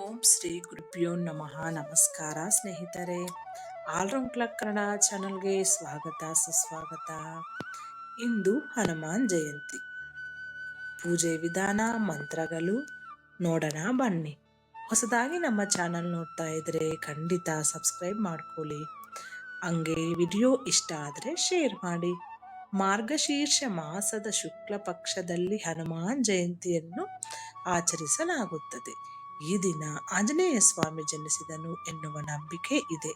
ಓಂ ಶ್ರೀ ಗುರುಭ್ಯೋ ನಮಃ. ನಮಸ್ಕಾರ ಸ್ನೇಹಿತರೆ, ಆಲ್ರೌಂಡ್ ಕ್ಲಾಕ್ ಕನ್ನಡ ಚಾನಲ್ಗೆ ಸ್ವಾಗತ ಸುಸ್ವಾಗತ. ಇಂದು ಹನುಮಾನ್ ಜಯಂತಿ. ಪೂಜೆ ವಿಧಾನ, ಮಂತ್ರಗಳು ನೋಡೋಣ ಬನ್ನಿ. ಹೊಸದಾಗಿ ನಮ್ಮ ಚಾನಲ್ ನೋಡ್ತಾ ಇದ್ರೆ ಖಂಡಿತ ಸಬ್ಸ್ಕ್ರೈಬ್ ಮಾಡ್ಕೊಳ್ಳಿ. ಹಂಗೆ ವಿಡಿಯೋ ಇಷ್ಟ ಆದರೆ ಶೇರ್ ಮಾಡಿ. ಮಾರ್ಗಶೀರ್ಷ ಮಾಸದ ಶುಕ್ಲ ಪಕ್ಷದಲ್ಲಿ ಹನುಮಾನ್ ಜಯಂತಿಯನ್ನು ಆಚರಿಸಲಾಗುತ್ತದೆ. ಈ ದಿನ ಆಂಜನೇಯ ಸ್ವಾಮಿ ಜನಿಸಿದನು ಎನ್ನುವ ನಂಬಿಕೆ ಇದೆ.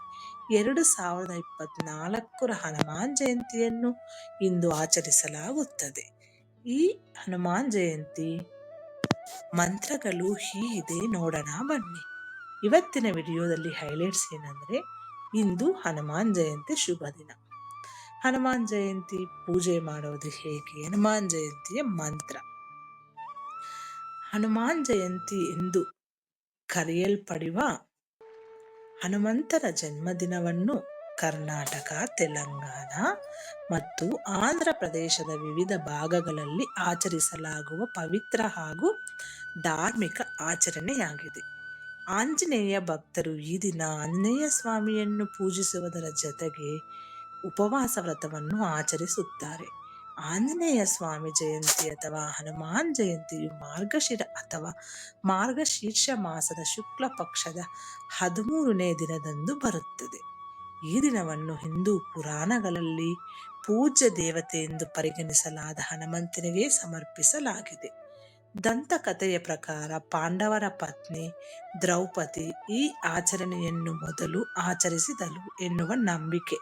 2024 ಹನುಮಾನ್ ಜಯಂತಿಯನ್ನು ಇಂದು ಆಚರಿಸಲಾಗುತ್ತದೆ. ಈ ಹನುಮಾನ್ ಜಯಂತಿ ಮಂತ್ರಗಳು ಹೀಗಿದೆ, ನೋಡೋಣ ಬನ್ನಿ. ಇವತ್ತಿನ ವಿಡಿಯೋದಲ್ಲಿ ಹೈಲೈಟ್ಸ್ ಏನಂದ್ರೆ, ಇಂದು ಹನುಮಾನ್ ಜಯಂತಿ ಶುಭ ದಿನ. ಹನುಮಾನ್ ಜಯಂತಿ ಪೂಜೆ ಮಾಡೋದು ಹೇಗೆ, ಹನುಮಾನ್ ಜಯಂತಿಯ ಮಂತ್ರ. ಹನುಮಾನ್ ಜಯಂತಿ ಎಂದು ಕರೆಯಲ್ಪಡುವ ಹನುಮಂತನ ಜನ್ಮದಿನವನ್ನು ಕರ್ನಾಟಕ, ತೆಲಂಗಾಣ ಮತ್ತು ಆಂಧ್ರ ಪ್ರದೇಶದ ವಿವಿಧ ಭಾಗಗಳಲ್ಲಿ ಆಚರಿಸಲಾಗುವ ಪವಿತ್ರ ಹಾಗೂ ಧಾರ್ಮಿಕ ಆಚರಣೆಯಾಗಿದೆ. ಆಂಜನೇಯ ಭಕ್ತರು ಈ ದಿನ ಆಂಜನೇಯ ಸ್ವಾಮಿಯನ್ನು ಪೂಜಿಸುವುದರ ಜೊತೆಗೆ ಉಪವಾಸ ವ್ರತವನ್ನು ಆಚರಿಸುತ್ತಾರೆ. ಆಂಜನೇಯ ಸ್ವಾಮಿ ಜಯಂತಿ ಅಥವಾ ಹನುಮಾನ್ ಜಯಂತಿಯು ಮಾರ್ಗಶೀರ್ಷ ಮಾಸದ ಶುಕ್ಲ ಪಕ್ಷದ 13ನೇ ದಿನದಂದು ಬರುತ್ತದೆ. ಈ ದಿನವನ್ನು ಹಿಂದೂ ಪುರಾಣಗಳಲ್ಲಿ ಪೂಜ್ಯ ದೇವತೆ ಎಂದು ಪರಿಗಣಿಸಲಾದ ಹನುಮಂತನಿಗೆ ಸಮರ್ಪಿಸಲಾಗಿದೆ. ದಂತಕಥೆಯ ಪ್ರಕಾರ ಪಾಂಡವರ ಪತ್ನಿ ದ್ರೌಪದಿ ಈ ಆಚರಣೆಯನ್ನು ಮೊದಲು ಆಚರಿಸಿದಳು ಎನ್ನುವ ನಂಬಿಕೆ.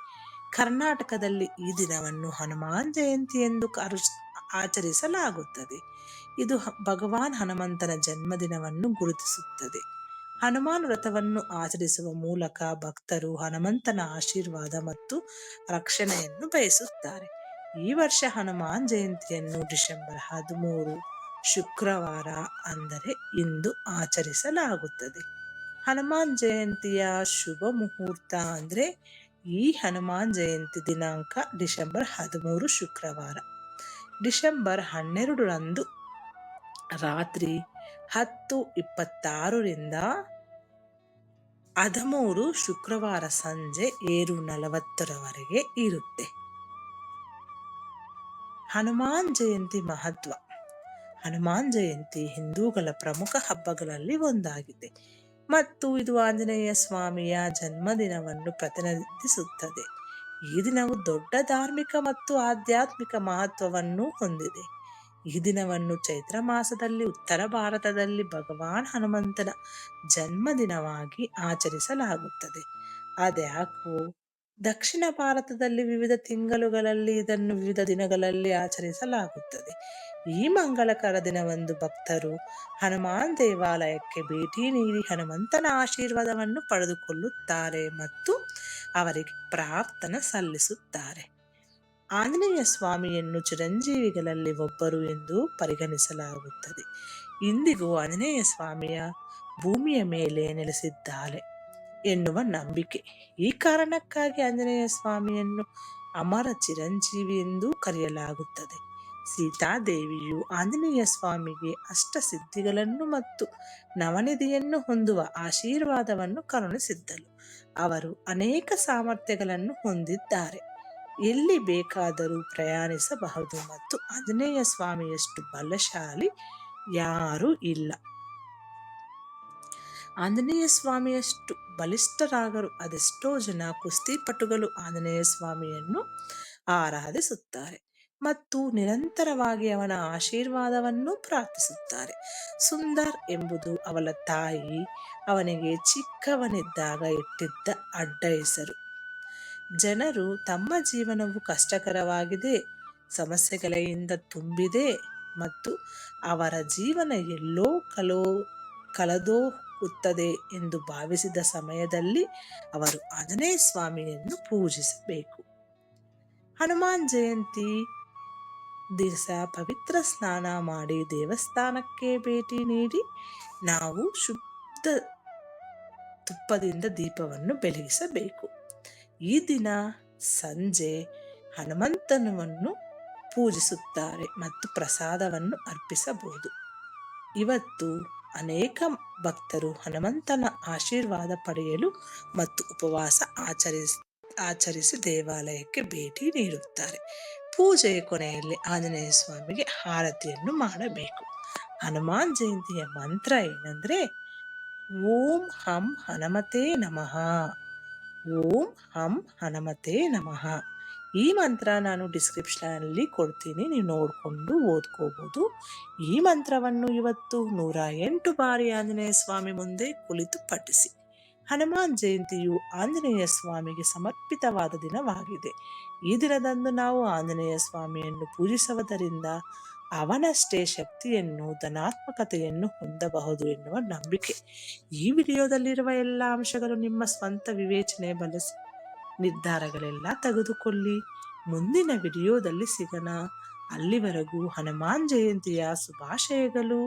ಕರ್ನಾಟಕದಲ್ಲಿ ಈ ದಿನವನ್ನು ಹನುಮಾನ್ ಜಯಂತಿ ಎಂದು ಆಚರಿಸಲಾಗುತ್ತದೆ. ಇದು ಭಗವಾನ್ ಹನುಮಂತನ ಜನ್ಮದಿನವನ್ನು ಗುರುತಿಸುತ್ತದೆ. ಹನುಮಾನ್ ವ್ರತವನ್ನು ಆಚರಿಸುವ ಮೂಲಕ ಭಕ್ತರು ಹನುಮಂತನ ಆಶೀರ್ವಾದ ಮತ್ತು ರಕ್ಷಣೆಯನ್ನು ಬಯಸುತ್ತಾರೆ. ಈ ವರ್ಷ ಹನುಮಾನ್ ಜಯಂತಿಯನ್ನು ಡಿಸೆಂಬರ್ 13 ಶುಕ್ರವಾರ ಅಂದರೆ ಇಂದು ಆಚರಿಸಲಾಗುತ್ತದೆ. ಹನುಮಾನ್ ಜಯಂತಿಯ ಶುಭ ಮುಹೂರ್ತ ಅಂದರೆ, ಈ ಹನುಮಾನ್ ಜಯಂತಿ ದಿನಾಂಕ ಡಿಸೆಂಬರ್ 13 ಶುಕ್ರವಾರ. ಡಿಸೆಂಬರ್ 12 ರಂದು ರಾತ್ರಿ 10:26 ರಿಂದ 13 ಶುಕ್ರವಾರ ಸಂಜೆ 7:40 ರವರೆಗೆ ಇರುತ್ತೆ. ಹನುಮಾನ್ ಜಯಂತಿ ಮಹತ್ವ. ಹನುಮಾನ್ ಜಯಂತಿ ಹಿಂದೂಗಳ ಪ್ರಮುಖ ಹಬ್ಬಗಳಲ್ಲಿ ಒಂದಾಗಿದೆ ಮತ್ತು ಇದು ಆಂಜನೇಯ ಸ್ವಾಮಿಯ ಜನ್ಮದಿನವನ್ನು ಪ್ರತಿನಿಧಿಸುತ್ತದೆ. ಈ ದಿನವು ದೊಡ್ಡ ಧಾರ್ಮಿಕ ಮತ್ತು ಆಧ್ಯಾತ್ಮಿಕ ಮಹತ್ವವನ್ನು ಹೊಂದಿದೆ. ಈ ದಿನವನ್ನು ಚೈತ್ರ ಮಾಸದಲ್ಲಿ ಉತ್ತರ ಭಾರತದಲ್ಲಿ ಭಗವಾನ್ ಹನುಮಂತನ ಜನ್ಮದಿನವಾಗಿ ಆಚರಿಸಲಾಗುತ್ತದೆ. ಆದಾಗ್ಯೂ ದಕ್ಷಿಣ ಭಾರತದಲ್ಲಿ ವಿವಿಧ ತಿಂಗಳುಗಳಲ್ಲಿ ಇದನ್ನು ವಿವಿಧ ದಿನಗಳಲ್ಲಿ ಆಚರಿಸಲಾಗುತ್ತದೆ. ಈ ಮಂಗಳಕರ ದಿನವಂದು ಭಕ್ತರು ಹನುಮಾನ್ ದೇವಾಲಯಕ್ಕೆ ಭೇಟಿ ನೀಡಿ ಹನುಮಂತನ ಆಶೀರ್ವಾದವನ್ನು ಪಡೆದುಕೊಳ್ಳುತ್ತಾರೆ ಮತ್ತು ಅವರಿಗೆ ಪ್ರಾರ್ಥನೆ ಸಲ್ಲಿಸುತ್ತಾರೆ. ಆಂಜನೇಯ ಸ್ವಾಮಿಯನ್ನು ಚಿರಂಜೀವಿಗಳಲ್ಲಿ ಒಬ್ಬರು ಎಂದು ಪರಿಗಣಿಸಲಾಗುತ್ತದೆ. ಇಂದಿಗೂ ಆಂಜನೇಯ ಸ್ವಾಮಿಯ ಭೂಮಿಯ ಮೇಲೆ ನೆಲೆಸಿದ್ದಾನೆ ಎನ್ನುವ ನಂಬಿಕೆ. ಈ ಕಾರಣಕ್ಕಾಗಿ ಆಂಜನೇಯ ಸ್ವಾಮಿಯನ್ನು ಅಮರ ಚಿರಂಜೀವಿ ಎಂದು ಕರೆಯಲಾಗುತ್ತದೆ. ಸೀತಾದೇವಿಯು ಆಂಜನೇಯ ಸ್ವಾಮಿಗೆ ಅಷ್ಟಸಿದ್ಧಿಗಳನ್ನು ಮತ್ತು ನವನಿಧಿಯನ್ನು ಹೊಂದುವ ಆಶೀರ್ವಾದವನ್ನು ಕರುಣಿಸಿದ್ದಳು. ಅವರು ಅನೇಕ ಸಾಮರ್ಥ್ಯಗಳನ್ನು ಹೊಂದಿದ್ದಾರೆ, ಎಲ್ಲಿ ಬೇಕಾದರೂ ಪ್ರಯಾಣಿಸಬಹುದು ಮತ್ತು ಆಂಜನೇಯ ಸ್ವಾಮಿಯಷ್ಟು ಬಲಶಾಲಿ ಯಾರೂ ಇಲ್ಲ. ಆಂಜನೇಯ ಸ್ವಾಮಿಯಷ್ಟು ಬಲಿಷ್ಠರಾಗರು ಅದೆಷ್ಟೋ ಜನ ಕುಸ್ತಿಪಟುಗಳು ಆಂಜನೇಯ ಸ್ವಾಮಿಯನ್ನು ಆರಾಧಿಸುತ್ತಾರೆ ಮತ್ತು ನಿರಂತರವಾಗಿ ಅವನ ಆಶೀರ್ವಾದವನ್ನು ಪ್ರಾರ್ಥಿಸುತ್ತಾರೆ. ಸುಂದರ್ ಎಂಬುದು ಅವಳ ತಾಯಿ ಅವನಿಗೆ ಚಿಕ್ಕವನಿದ್ದಾಗ ಇಟ್ಟಿದ್ದ ಅಡ್ಡ ಹೆಸರು. ಜನರು ತಮ್ಮ ಜೀವನವು ಕಷ್ಟಕರವಾಗಿದೆ, ಸಮಸ್ಯೆಗಳಿಂದ ತುಂಬಿದೆ ಮತ್ತು ಅವರ ಜೀವನ ಎಲ್ಲೋ ಕಳೆದೋಗುತ್ತದೆ ಎಂದು ಭಾವಿಸಿದ ಸಮಯದಲ್ಲಿ ಅವರು ಆಂಜನೇಯ ಸ್ವಾಮಿಯನ್ನು ಪೂಜಿಸಬೇಕು. ಹನುಮಾನ್ ಜಯಂತಿ ದಿವಸ ಪವಿತ್ರ ಸ್ನಾನ ಮಾಡಿ ದೇವಸ್ಥಾನಕ್ಕೆ ಭೇಟಿ ನೀಡಿ ನಾವು ಶುದ್ಧ ತುಪ್ಪದಿಂದ ದೀಪವನ್ನು ಬೆಳಗಿಸಬೇಕು. ಈ ದಿನ ಸಂಜೆ ಹನುಮಂತನನ್ನು ಪೂಜಿಸುತ್ತಾರೆ ಮತ್ತು ಪ್ರಸಾದವನ್ನು ಅರ್ಪಿಸಬಹುದು. ಇವತ್ತು ಅನೇಕ ಭಕ್ತರು ಹನುಮಂತನ ಆಶೀರ್ವಾದ ಪಡೆಯಲು ಮತ್ತು ಉಪವಾಸ ಆಚರಿಸಿ ದೇವಾಲಯಕ್ಕೆ ಭೇಟಿ ನೀಡುತ್ತಾರೆ. ಪೂಜೆಯ ಕೊನೆಯಲ್ಲಿ ಆಂಜನೇಯ ಸ್ವಾಮಿಗೆ ಆರತಿಯನ್ನು ಮಾಡಬೇಕು. ಹನುಮಾನ್ ಜಯಂತಿಯ ಮಂತ್ರ ಏನಂದ್ರೆ ಓಂ ಹಂ ಹನುಮತೆ ನಮಃ. ಓಂ ಹಂ ಹನುಮತೆ ನಮಃ. ಈ ಮಂತ್ರ ನಾನು ಡಿಸ್ಕ್ರಿಪ್ಷನ್ ಅಲ್ಲಿ ಕೊಡ್ತೀನಿ, ನೀವು ನೋಡ್ಕೊಂಡು ಓದ್ಕೋಬಹುದು. ಈ ಮಂತ್ರವನ್ನು ಇವತ್ತು 108 ಬಾರಿ ಆಂಜನೇಯ ಸ್ವಾಮಿ ಮುಂದೆ ಕುಳಿತು ಪಠಿಸಿ. ಹನುಮಾನ್ ಜಯಂತಿಯು ಆಂಜನೇಯ ಸ್ವಾಮಿಗೆ ಸಮರ್ಪಿತವಾದ ದಿನವಾಗಿದೆ. ಈ ದಿನದಂದು ನಾವು ಆಂಜನೇಯ ಸ್ವಾಮಿಯನ್ನು ಪೂಜಿಸುವುದರಿಂದ ಅವನಷ್ಟೇ ಶಕ್ತಿಯನ್ನು ಧನಾತ್ಮಕತೆಯನ್ನು ಹೊಂದಬಹುದು ಎನ್ನುವ ನಂಬಿಕೆ. ಈ ವಿಡಿಯೋದಲ್ಲಿರುವ ಎಲ್ಲ ಅಂಶಗಳು ನಿಮ್ಮ ಸ್ವಂತ ವಿವೇಚನೆ ಬಳಸಿ ನಿರ್ಧಾರಗಳೆಲ್ಲ ತೆಗೆದುಕೊಳ್ಳಿ. ಮುಂದಿನ ವಿಡಿಯೋದಲ್ಲಿ ಸಿಗೋಣ. ಅಲ್ಲಿವರೆಗೂ ಹನುಮಾನ್ ಜಯಂತಿಯ ಶುಭಾಶಯಗಳು.